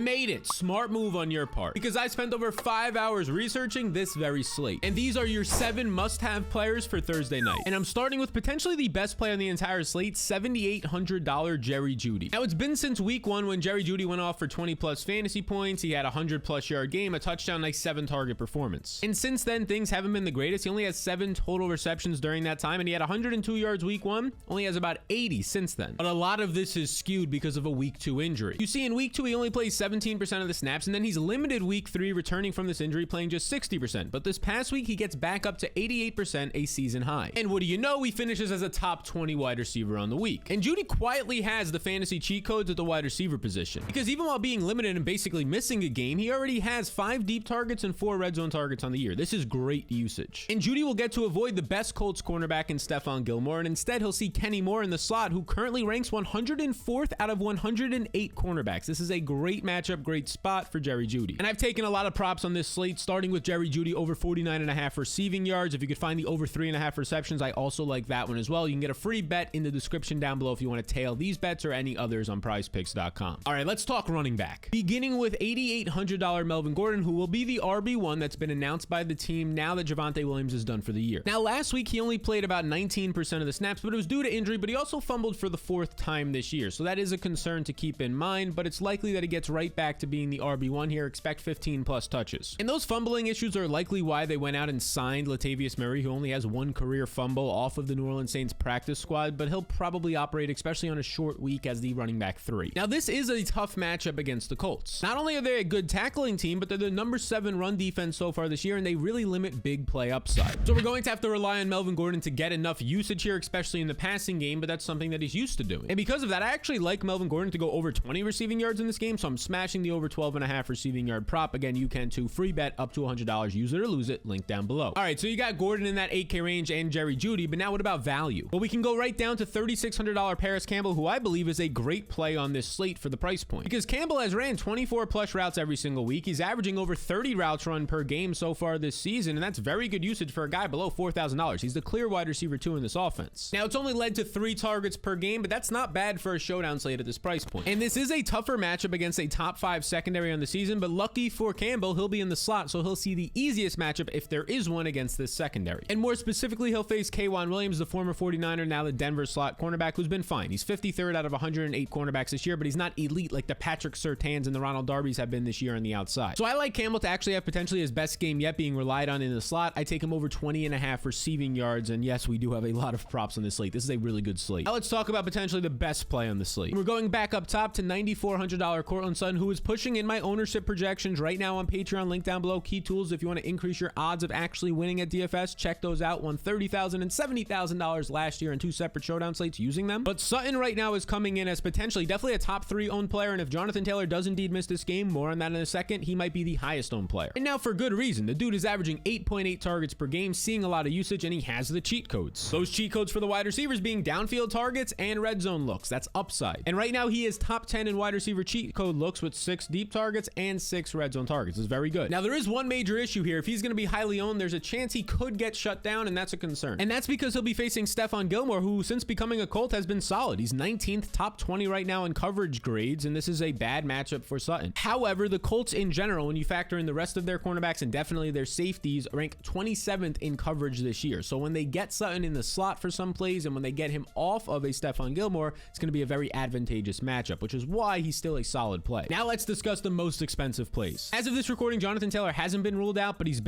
made it. Smart move on your part, because I spent over 5 hours researching this very slate. And these are your 7 must-have players for Thursday night. And I'm starting with potentially the best play on the entire slate, $7,800 Jerry Jeudy. Now, it's been since week 1 when Jerry Jeudy went off for 20-plus fantasy points. He had a 100-plus yard game, a touchdown, nice 7-target performance. And since then, things haven't been the greatest. He only has 7 total receptions during that time, and he had 102 yards week 1, only has about 80 since then. But a lot of this is skewed because of a week 2 injury. You see, in week 2, he only plays 17% of the snaps, and then he's limited week 3 returning from this injury, playing just 60%. But this past week, he gets back up to 88%, a season high. And what do you know? He finishes as a top 20 wide receiver on the week. And Jeudy quietly has the fantasy cheat codes at the wide receiver position, because even while being limited and basically missing a game, he already has 5 deep targets and 4 red zone targets on the year. This is great usage. And Jeudy will get to avoid the best Colts cornerback in Stefan Gilmore, and instead he'll see Kenny Moore in the slot, who currently ranks 104th out of 108 cornerbacks. This is a great matchup, great spot for Jerry Jeudy. And I've taken a lot of props on this slate, starting with Jerry Jeudy over 49.5 receiving yards. If you could find the over 3.5 receptions, I also like that one as well. You can get a free bet in the description down below if you want to tail these bets or any others on prizepicks.com. All right, let's talk running back. Beginning with $8,800 Melvin Gordon, who will be the RB1 that's been announced by the team now that Javonte Williams is done for the year. Now, last week, he only played about 19% of the snaps, but it was due to injury, but he also fumbled for the 4th time this year. So that is a concern to keep in mind, but it's likely that he gets right back to being the RB1 here. Expect 15 plus touches. And those fumbling issues are likely why they went out and signed Latavius Murray, who only has 1 career fumble off of the New Orleans Saints practice squad, but he'll probably operate, especially on a short week, as the running back 3. Now, this is a tough matchup against the Colts. Not only are they a good tackling team, but they're the number 7 run defense so far this year, and they really limit big play upside. So we're going to have to rely on Melvin Gordon to get enough usage here, especially in the passing game, but that's something that he's used to doing. And because of that, I actually like Melvin Gordon to go over 20 receiving yards in this game, so I'm smashing the over 12.5 receiving yard prop. Again, you can too. Free bet up to $100. Use it or lose it. Link down below. All right, so you got Gordon in that 8K range and Jerry Jeudy, but now what about value? Well, we can go right down to $3,600 Paris Campbell, who I believe is a great play on this slate for the price point, because Campbell has ran 24 plus routes every single week. He's averaging over 30 routes run per game so far this season, and that's very good usage for a guy below $4,000. He's the clear wide receiver 2 in this offense. Now, it's only led to 3 targets per game, but that's not bad for a showdown slate at this price point. And this is a tougher matchup against a top 5 secondary on the season, but lucky for Campbell, he'll be in the slot, so he'll see the easiest matchup if there is one against this secondary. And more specifically, he'll face K'Wan Williams, the former 49er, now the Denver slot cornerback, who's been fine. He's 53rd out of 108 cornerbacks this year, but he's not elite like the Patrick Surtains and the Ronald Darbys have been this year on the outside. So I like Campbell to actually have potentially his best game yet being relied on in the slot. I take him over 20.5 receiving yards, and yes, we do have a lot of props on this slate. This is a really good slate. Now let's talk about potentially the best play on the slate. We're going back up top to $9,400 Cortland Sutton, who is pushing in my ownership projections right now on Patreon. Link down below. Key tools if you want to increase your odds of actually winning at DFS. Check those out. Won $30,000 and $70,000 last year in 2 separate showdown slates using them. But Sutton right now is coming in as potentially definitely a top 3 owned player, and if Jonathan Taylor does indeed miss this game, more on that in a second, he might be the highest owned player. And now for good reason. The dude is averaging 8.8 targets per game, seeing a lot of usage, and he has the cheat codes. Those cheat codes for the wide receivers being downfield targets and red zone looks. That's upside. And right now he is top 10 in wide receiver cheat code looks with 6 deep targets and 6 red zone targets. It's very good. Now there is one major issue here. If he's going to be highly owned, there's a chance he could get shut down, and that's a concern. And that's because he'll be facing Stefan Gilmore, who since becoming a Colt has been solid. He's 19th, top 20 right now in coverage grades, and this is a bad matchup for Sutton. However, the Colts in general, when you factor in the rest of their cornerbacks and definitely their safeties, rank 27th in coverage this year. So when they get Sutton in the slot for some plays and when they get him off of a Stefan Gilmore, it's going to be a very advantageous matchup, which is why he's still a solid play. Now let's discuss the most expensive plays. As of this recording, Jonathan Taylor hasn't been ruled out, but he's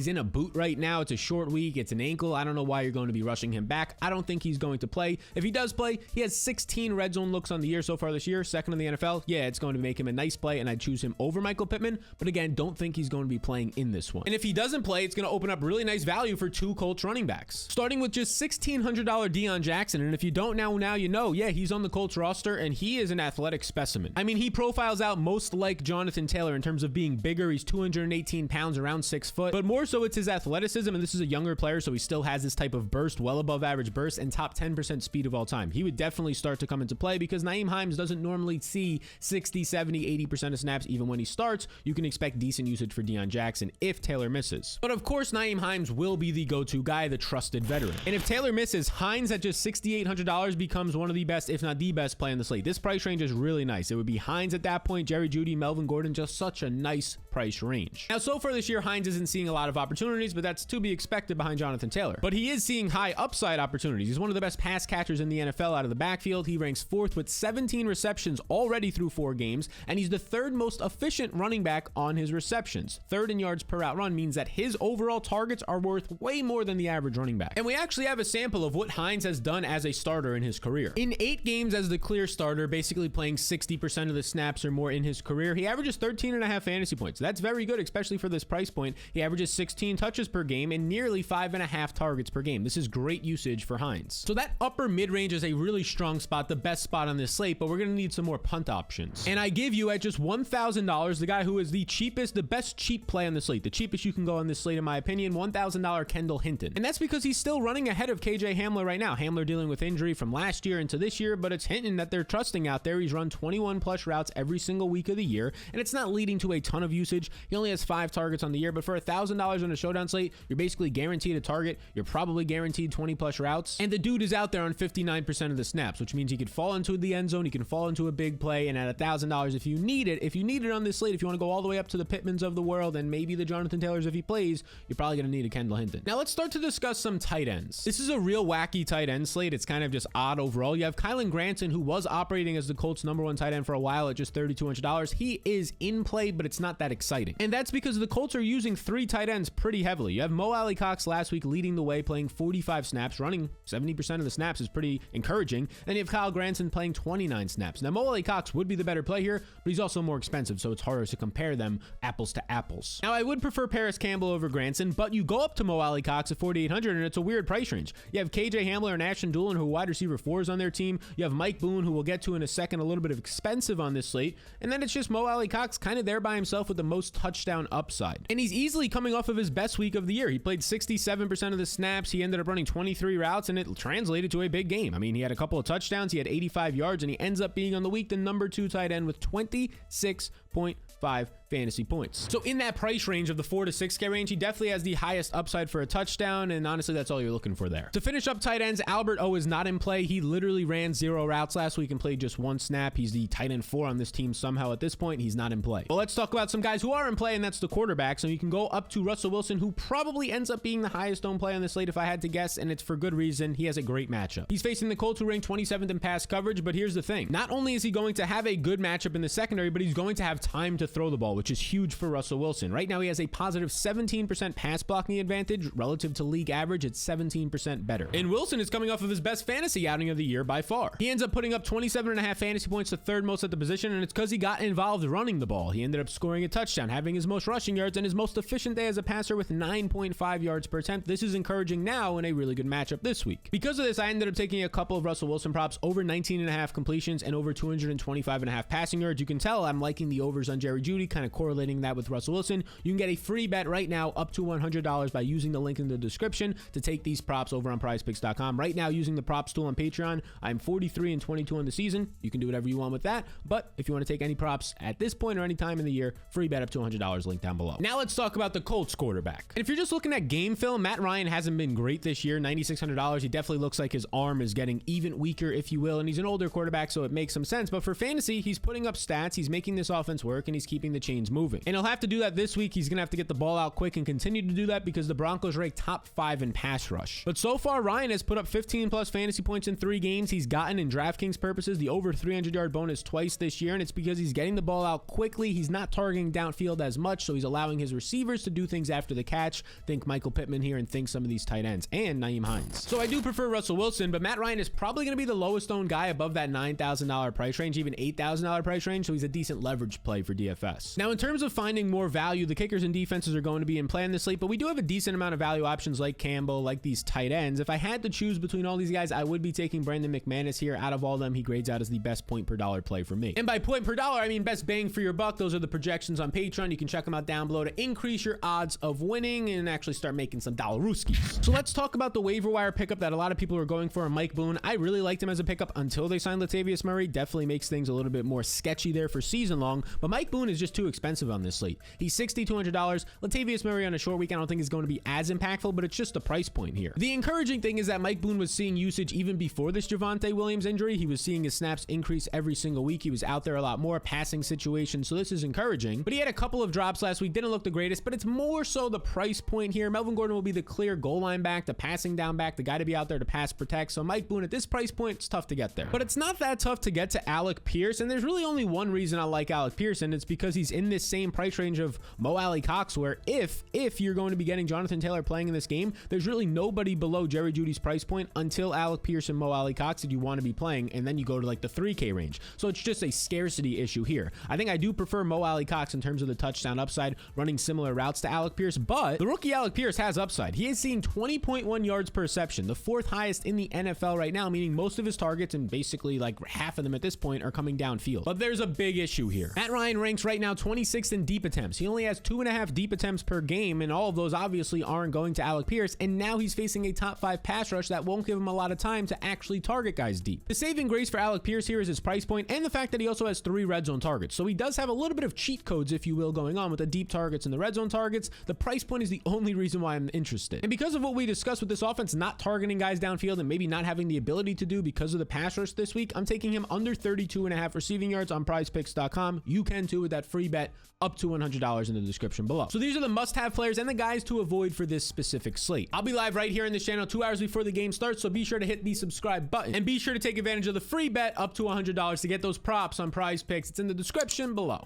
in a boot right now. It's a short week. It's an ankle. I don't know why you're going to be rushing him back. I don't think he's going to play. If he does play, he has 16 red zone looks on the year so far this year, second in the NFL. Yeah, it's going to make him a nice play, and I'd choose him over Michael Pittman, but again, don't think he's going to be playing in this one. And if he doesn't play, it's going to open up really nice value for 2 Colts running backs, starting with just $1,600 Dion Jackson. And if you don't now you know, yeah, he's on the Colts roster, and he is an athletic specimen. I mean, he profiles out most like Jonathan Taylor in terms of being bigger. He's 218 pounds, around 6 foot, but more so it's his athleticism, and this is a younger player, so he still has this type of burst, well above average burst, and top 10% speed of all time. He would definitely start to come into play because Nyheim Hines doesn't normally see 60, 70, 80% of snaps. Even when he starts, you can expect decent usage for Dion Jackson if Taylor misses. But of course, Nyheim Hines will be the go-to guy, the trusted veteran. And if Taylor misses, Hines at just $6,800 becomes one of the best, if not the best play on the slate. This price range is really nice. It would be Hines at that point. point. Jerry Jeudy, Melvin Gordon, just such a nice price range. Now, so far this year, Hines isn't seeing a lot of opportunities, but that's to be expected behind Jonathan Taylor. But he is seeing high upside opportunities. He's one of the best pass catchers in the NFL out of the backfield. He ranks 4th with 17 receptions already through 4 games, and he's the 3rd most efficient running back on his receptions. 3rd in yards per route run means that his overall targets are worth way more than the average running back. And we actually have a sample of what Hines has done as a starter in his career. In 8 games as the clear starter, basically playing 60% of the snaps or more in his career, he averages 13.5 fantasy points. That's very good, especially for this price point. He averages 16 touches per game and nearly 5.5 targets per game. This is great usage for Hines. So that upper mid-range is a really strong spot, the best spot on this slate, but we're going to need some more punt options. And I give you at just $1,000, the guy who is the cheapest, the best cheap play on the slate, the cheapest you can go on this slate in my opinion, $1,000 Kendall Hinton. And that's because he's still running ahead of KJ Hamler right now. Hamler dealing with injury from last year into this year, but it's Hinton that they're trusting out there. He's run 21 plus routes every single week of the year, and it's not leading to a ton of usage. He only has 5 targets on the year, but for $1,000 on a showdown slate, you're basically guaranteed a target. You're probably guaranteed 20 plus routes, and the dude is out there on 59% of the snaps, which means he could fall into the end zone. He can fall into a big play, and at $1,000, if you need it on this slate, if you want to go all the way up to the Pittmans of the world and maybe the Jonathan Taylors if he plays, you're probably going to need a Kendall Hinton. Now let's start to discuss some tight ends. This is a real wacky tight end slate. It's kind of just odd overall. You have Kylan Granson, who was operating as the Colts' #1 tight end for a while at just $3,200. He is in play, but it's not that exciting. And that's because the Colts are using 3 tight ends pretty heavily. You have Mo Alley-Cox last week leading the way, playing 45 snaps, running 70% of the snaps is pretty encouraging. Then you have Kyle Granson playing 29 snaps. Now, Mo Alley-Cox would be the better play here, but he's also more expensive, so it's harder to compare them apples to apples. Now, I would prefer Paris Campbell over Granson, but you go up to Mo Alley-Cox at $4,800, and it's a weird price range. You have KJ Hamler and Ashton Dulin, who are wide receiver 4s on their team. You have Mike Boone, who we'll get to in a second, a little bit of expensive on this slate. And then it's just Mo Alley-Cox kind of there by himself with the most touchdown upside. And he's easily coming off of his best week of the year. He played 67% of the snaps. He ended up running 23 routes, and it translated to a big game. I mean, he had a couple of touchdowns. He had 85 yards, and he ends up being on the week the #2 tight end with 26.5 fantasy points. So in that price range of the 4 to 6K range, he definitely has the highest upside for a touchdown, and honestly, that's all you're looking for there. To finish up tight ends, Albert O is not in play. He literally ran 0 routes last week and played just 1 snap. He's the tight end 4 on this team somehow at this point. He's not in play. Well, let's talk about some guys who are in play, and that's the quarterback. So you can go up to Russell Wilson, who probably ends up being the highest owned play on this slate if I had to guess, and it's for good reason. He has a great matchup. He's facing the Colts, who rank 27th in pass coverage, but here's the thing. Not only is he going to have a good matchup in the secondary, but he's going to have time to throw the ball, which is huge for Russell Wilson. Right now, he has a positive 17% pass blocking advantage relative to league average. It's 17% better. And Wilson is coming off of his best fantasy outing of the year by far. He ends up putting up 27.5 fantasy points, the 3rd most at the position, and it's because he got involved running the ball. He ended up scoring a touchdown, having his most rushing yards and his most efficient day as a passer with 9.5 yards per attempt. This is encouraging now in a really good matchup this week. Because of this, I ended up taking a couple of Russell Wilson props, over 19.5 completions and over 225.5 passing yards. You can tell I'm liking the overs on Jerry Jeudy, kind of correlating that with Russell Wilson. You can get a free bet right now up to $100 by using the link in the description to take these props over on prizepicks.com. Right now, using the props tool on Patreon, I'm 43-22 on the season. You can do whatever you want with that, but if you want to take any props at this point or any time in the year, free bet up to $100, link down below. Now let's talk about the Colts quarterback. And if you're just looking at game film, Matt Ryan hasn't been great this year, $9,600. He definitely looks like his arm is getting even weaker, if you will, and he's an older quarterback, so it makes some sense. But for fantasy, he's putting up stats, he's making this offense work, and he's keeping the chains moving. And he'll have to do that this week. He's going to have to get the ball out quick and continue to do that because the Broncos rank top 5 in pass rush. But so far, Ryan has put up 15 plus fantasy points in 3 games. He's gotten, in DraftKings purposes, the over 300-yard bonus twice this year, and it's because he's getting the ball out quickly. He's not targeting downfield as much, so he's allowing his receivers to do things after the catch. Think Michael Pittman here and think some of these tight ends, and Nyheim Hines. So I do prefer Russell Wilson, but Matt Ryan is probably going to be the lowest owned guy above that $9,000 price range, even $8,000 price range, so he's a decent leverage play for DFS. Now, in terms of finding more value, the kickers and defenses are going to be in play in this slate, but we do have a decent amount of value options like Campbell, like these tight ends. If I had to choose between all these guys, I would be taking Brandon McManus here. Out of all of them, he grades out as the best point per dollar play for me. And by point per dollar, I mean best bang for your buck. Those are the projections on Patreon. You can check them out down below to increase your odds of winning and actually start making some dollarooskies. So let's talk about the waiver wire pickup that a lot of people are going for, Mike Boone. I really liked him as a pickup until they signed Latavius Murray. Definitely makes things a little bit more sketchy there for season long, but Mike Boone is just too expensive on this slate. He's $6,200. Latavius Murray on a short week I don't think is going to be as impactful, but it's just the price point here. The encouraging thing is that Mike Boone was seeing usage even before this Javonte Williams injury. He was seeing his snaps increase every single week. He was out there a lot more, passing situations, so this is encouraging. But he had a couple of drops last week, didn't look the greatest, but it's more so the price point here. Melvin Gordon will be the clear goal line back, the passing down back, the guy to be out there to pass protect. So Mike Boone at this price point, it's tough to get there. But it's not that tough to get to Alec Pierce, and there's really only one reason I like Alec Pierce, and it's because he's in this same price range of Mo Alley Cox, where if you're going to be getting Jonathan Taylor playing in this game, there's really nobody below Jerry Jeudy's price point until Alec Pierce and Mo Alley Cox that you want to be playing, and then you go to like the 3K range. So it's just a scarcity issue here. I think I do prefer Mo Alley Cox in terms of the touchdown upside, running similar routes to Alec Pierce, but the rookie Alec Pierce has upside. He is seeing 20.1 yards per reception, the 4th highest in the NFL right now, meaning most of his targets, and basically like half of them at this point, are coming downfield. But there's a big issue here. Matt Ryan ranks right now 26th in deep attempts. He only has 2.5 deep attempts per game, and all of those obviously aren't going to Alec Pierce, and now he's facing a top 5 pass rush that won't give him a lot of time to actually target guys deep. The saving grace for Alec Pierce here is his price point and the fact that he also has 3 red zone targets. So he does have a little bit of cheat codes, if you will, going on with the deep targets and the red zone targets. The price point is the only reason why I'm interested. And because of what we discussed with this offense not targeting guys downfield and maybe not having the ability to do because of the pass rush this week, I'm taking him under 32.5 receiving yards on prizepicks.com. You can too with that free bet up to $100 in the description below. So these are the must-have players and the guys to avoid for this specific slate. I'll be live right here in this channel 2 hours before the game starts, so be sure to hit the subscribe button and be sure to take advantage of the free bet up to $100 to get those props on Prize Picks. It's in the description below.